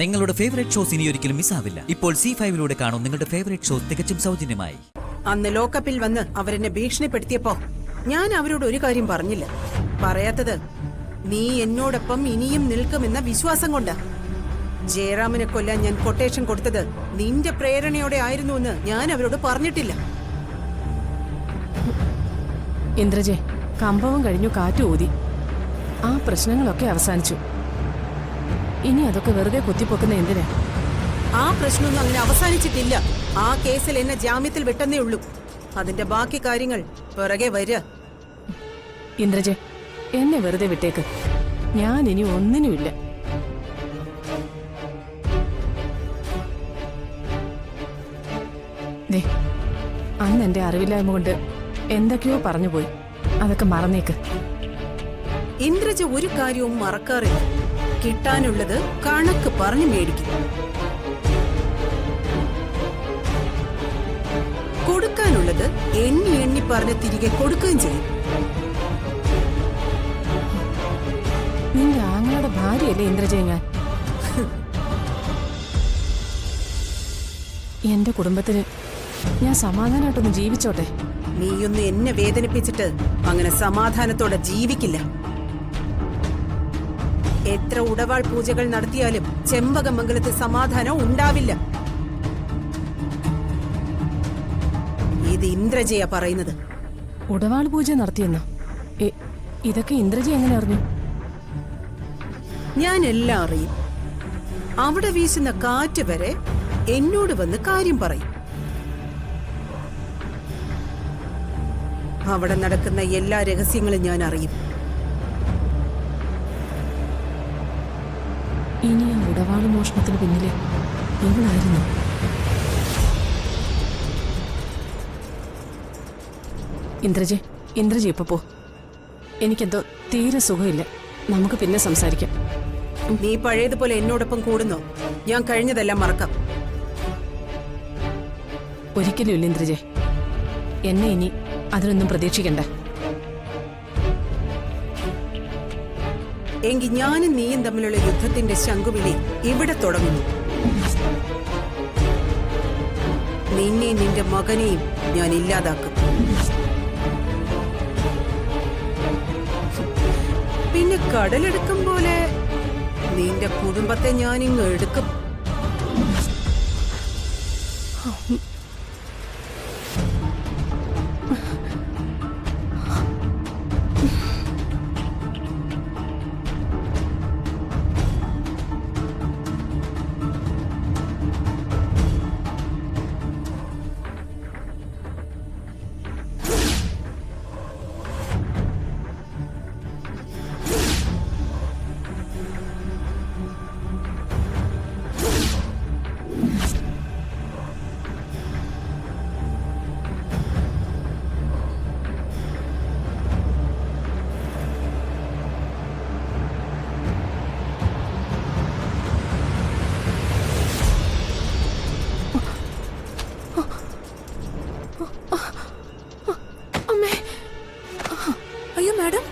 നിങ്ങളുടെ favourite shows ഇനി ഒരിക്കലും മിസ്സാവില്ല. ഇപ്പോൾ C5 കാണും നിങ്ങളുടെ ഫേവറേറ്റ് ഷോസ് തികച്ചും സൗജന്യമായി. അന്ന് ലോക്കപ്പിൽ വന്ന് അവരെന്നെ ഭീഷണിപ്പെടുത്തിയപ്പോ ഞാൻ അവരോട് ഒരു കാര്യം പറഞ്ഞില്ല. പറയാത്തത് നീ എന്നോടൊപ്പം ഇനിയും നിൽക്കുമെന്ന വിശ്വാസം കൊണ്ട്. ജയറാമിനെ കൊല്ലാൻ ഞാൻ കൊട്ടേഷൻ കൊടുത്തത് നിന്റെ പ്രേരണയോടെ ആയിരുന്നുവെന്ന് ഞാൻ അവരോട് പറഞ്ഞിട്ടില്ല. ഇന്ദ്രജെ, കമ്പവും കഴിഞ്ഞു, കാറ്റ് ഊതി. ആ പ്രശ്നങ്ങളൊക്കെ അവസാനിച്ചു. ഇനി അതൊക്കെ വെറുതെ കുത്തിപ്പൊക്കുന്ന എന്തിനാ? ആ പ്രശ്നമൊന്നും അങ്ങനെ അവസാനിച്ചിട്ടില്ല. ആ കേസിൽ എന്നെ ജാമ്യത്തിൽ വിട്ടെന്നേ ഉള്ളൂ. അതിന്റെ ബാക്കി കാര്യങ്ങൾ പിറകെ വരിക. ഇന്ദ്രജെ, എന്നെ വെറുതെ വിട്ടേക്ക്. ഞാൻ ഇനി ഒന്നിനുമില്ല. ദേ, അന്ന് എന്റെ അറിവില്ലായ്മ കൊണ്ട് എന്തൊക്കെയോ പറഞ്ഞുപോയി. അതൊക്കെ മറന്നേക്ക്. ഇന്ദ്രജ ഒരു കാര്യവും മറക്കാറില്ല. കിട്ടാനുള്ളത് കണക്ക് പറഞ്ഞു മേടിക്കും. കൊടുക്കാനുള്ളത് എണ്ണി എണ്ണി പറഞ്ഞ് തിരികെ കൊടുക്കുകയും ചെയ്യും. നിന്റെ ആങ്ങളുടെ ഭാര്യയല്ലേ ഇന്ദ്രജയ ഞാൻ? എന്റെ കുടുംബത്തിന് ഞാൻ സമാധാനമായിട്ടൊന്ന് ജീവിച്ചോട്ടെ. നീയൊന്ന് എന്നെ വേദനിപ്പിച്ചിട്ട് അങ്ങനെ സമാധാനത്തോടെ ജീവിക്കില്ല. എത്ര ഉടവാൾ പൂജകൾ നടത്തിയാലും ചെമ്പകമംഗലത്ത് സമാധാനം ഉണ്ടാവില്ല. ഇത് ഇന്ദ്രജയ പറയുന്നത്. ഉടവാൾ പൂജ നടത്തിയെന്നോ? ഇതൊക്കെ ഇന്ദ്രജയ എങ്ങനെ അറിഞ്ഞു? ഞാൻ എല്ലാം അറിയും. അവിടെ വീശുന്ന കാറ്റ് വരെ എന്നോട് വന്ന് കാര്യം പറയും. അവിടെ നടക്കുന്ന എല്ലാ രഹസ്യങ്ങളും ഞാൻ അറിയും. ഇനി ആ ഉടവാള് മോഷണത്തിന് പിന്നില് ഇവളായിരുന്നു. ഇന്ദ്രജി ഇപ്പൊ പോ. എനിക്കെന്തോ തീരെ സുഖമില്ല. നമുക്ക് പിന്നെ സംസാരിക്കാം. നീ പഴയതുപോലെ എന്നോടൊപ്പം കൂടുന്നോ? ഞാൻ കഴിഞ്ഞതെല്ലാം മറക്കാം. ഒരിക്കലും ഇല്ല ഇന്ദ്രജെ. എന്നെ ഇനി അതിനൊന്നും പ്രതീക്ഷിക്കണ്ട. എങ്കിൽ ഞാനും നീയും തമ്മിലുള്ള യുദ്ധത്തിന്റെ ശംഖുവിളി ഇവിടെ തുടങ്ങുന്നു. നിന്നെയും നിന്റെ മകനെയും ഞാൻ ഇല്ലാതാക്കും. പിന്നെ കടലെടുക്കും പോലെ നിന്റെ കുടുംബത്തെ ഞാനിങ്ങ് എടുക്കും. അയ്യോ മാഡം,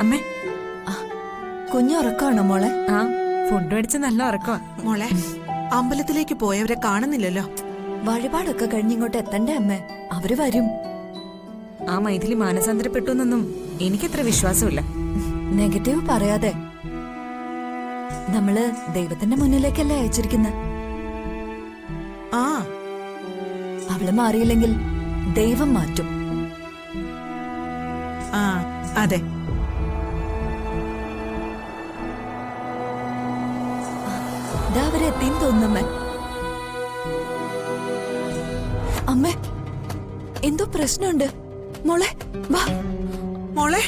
അമ്മേ, കുഞ്ഞുറക്കാണോ മോളെ? ആ ഫുഡ് മേടിച്ച് നല്ല ഉറക്കമാ മോളെ, അമ്പലത്തിലേക്ക് പോയവരെ കാണുന്നില്ലല്ലോ. വഴിപാടൊക്കെ കഴിഞ്ഞിങ്ങോട്ട് എത്തണ്ടേ അമ്മേ? അവര് വരും. ആ മൈഥിലി മാനസാന്തരപ്പെട്ടു എന്നൊന്നും എനിക്കത്ര വിശ്വാസമില്ല. നെഗറ്റീവ് പറയാതെ. നമ്മള് ദൈവത്തിന്റെ മുന്നിലേക്കല്ലേ അയച്ചിരിക്കുന്ന. ആ, അവള് മാറിയില്ലെങ്കിൽ ദൈവം മാറ്റും. ആ അതെ. അവരെത്തിന്ന് തോന്നുന്നമ്മേ. അമ്മേ, എന്തോ പ്രശ്നമുണ്ട്. മോളെ വാ. മോളെ,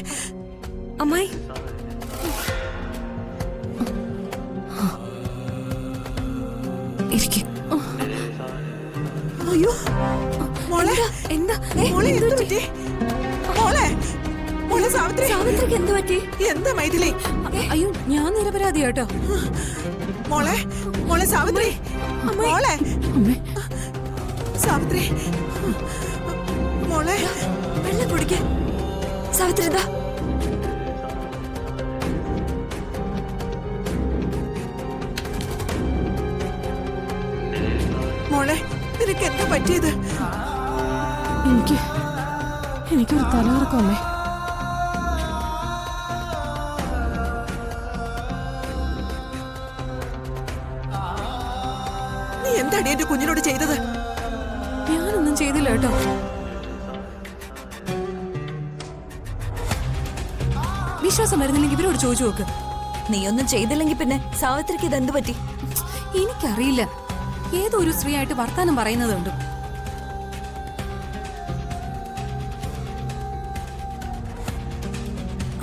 അമ്മായി ഇരിക്ക്. അയ്യോ മോളെ എന്താ മോളെ എന്ത് പറ്റി? മോളെ മോളെ സാവിത്രി സാവിത്രിക്ക് എന്ത് പറ്റി? എന്താ മൈഥിലി? അയ്യോ ഞാൻ നിരപരാധി കേട്ടോ. മോളെ മോളെ സാവിത്രി മോളെ അമ്മേ സാവിത്രി മോളെ വെള്ളം കുടിക്ക. സാവിത്രി എന്താ? മോളെ നിനക്ക് എന്താ പറ്റിയത്? എനിക്കൊരു തലകറക്കം അമ്മേ. നീ എന്താടി എന്റെ കുഞ്ഞിനോട് ചെയ്തത്? ഞാനൊന്നും ചെയ്തില്ല കേട്ടോ. വിശ്വാസം വരുന്നില്ലെങ്കിൽ ഇവരോട് ചോദിച്ചു നോക്ക്. നീ ഒന്നും ചെയ്തില്ലെങ്കിൽ പിന്നെ സാവിത്രിക്ക് ഇത് എന്ത് പറ്റി? എനിക്കറിയില്ല, ഏതോ ഒരു സ്ത്രീ ആയിട്ട് വർത്താനം പറയുന്നതുണ്ട്.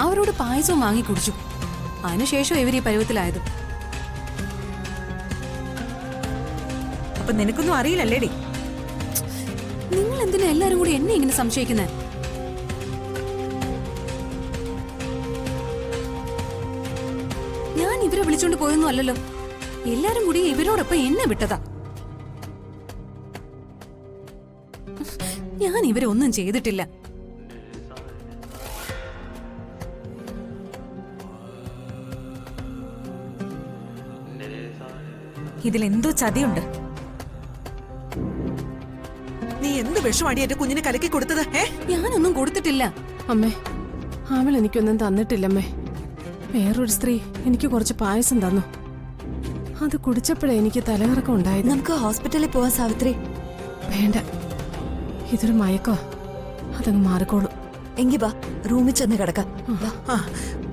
അവരോട് പായസവും വാങ്ങി കുടിച്ചു. അതിനുശേഷം ഇവർ ഈ പരുവത്തിലായത്. അപ്പൊ നിനക്കൊന്നും അറിയില്ലല്ലേടി? നിങ്ങൾ എന്തിനാ എല്ലാരും കൂടി എന്നെ ഇങ്ങനെ സംശയിക്കുന്നത്? ഞാൻ ഇവരെ വിളിച്ചോണ്ട് പോയൊന്നും അല്ലല്ലോ. എല്ലാരും കൂടി ഇവരോടൊപ്പം എന്നെ വിട്ടതാ. ഞാൻ ഇവരെ ഒന്നും ചെയ്തിട്ടില്ല. ഇതിലെന്തോ ചതിയുണ്ട്. നീ എന്ത് വിഷമാടി എന്റെ കുഞ്ഞിനെ കലക്കി കൊടുത്തത്? ഞാനൊന്നും കൊടുത്തിട്ടില്ല അമ്മേ. അവൾ എനിക്കൊന്നും തന്നിട്ടില്ലമ്മേ. വേറൊരു സ്ത്രീ എനിക്ക് കുറച്ച് പായസം തന്നു. അത് കുടിച്ചപ്പോഴേ എനിക്ക് തലകറക്കം ഉണ്ടായത്. നമുക്ക് ഹോസ്പിറ്റലിൽ പോവാൻ സാവിത്രി. വേണ്ട, ഇതൊരു മയക്കോ. അതങ്ങ് മാറിക്കോളും. എങ്കി വാ, റൂമിൽ ചെന്ന് കിടക്കാം. വാ. ആ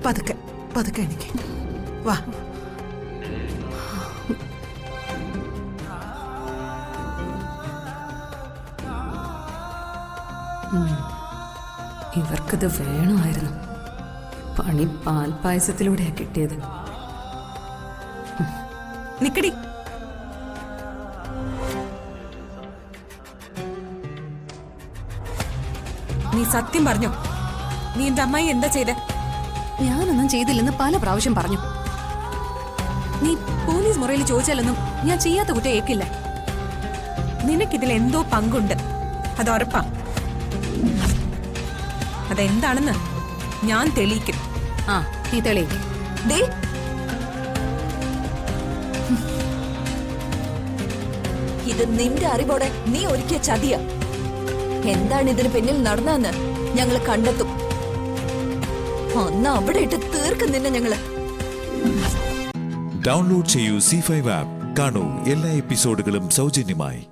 പതുക്കെ പതുക്കെ എനിക്ക് വാ. ഇവർക്കിത് വേണമായിരുന്നു. പണി പാൽപായസത്തിലൂടെയാ കിട്ടിയത്. നിക്കടി. നീ സത്യം പറഞ്ഞോ? നീ എന്റെ അമ്മായി എന്താ ചെയ്തേ? ഞാനൊന്നും ചെയ്തില്ലെന്ന് പല പ്രാവശ്യം പറഞ്ഞു. നീ പോലീസ് മുറിയിൽ ചോദിച്ചാലൊന്നും ഞാൻ ചെയ്യാത്ത കുറ്റം ഏക്കില്ല. നിനക്കിതിൽ എന്തോ പങ്കുണ്ട്, അത് ഉറപ്പാ. അതെന്താണെന്ന് ഞാൻ തെളിയിക്കും. ആ നീ തെളിയിക്കും. ദേ, ഇത് നിന്റെ അറിവോടെ നീ ഒരുക്കിയ ചതിയ. എന്താണ് ഇതിന് പിന്നിൽ നടന്നതെന്ന് ഞങ്ങൾ കണ്ടെത്തും. അന്ന് അവിടെ ഇട്ട് തീർക്കും നിന്നെ ഞങ്ങള്. ഡൗൺലോഡ് ചെയ്യൂ C5 ആപ്പ്. കാണൂ എല്ലാ എപ്പിസോഡുകളും സൗജന്യമായി.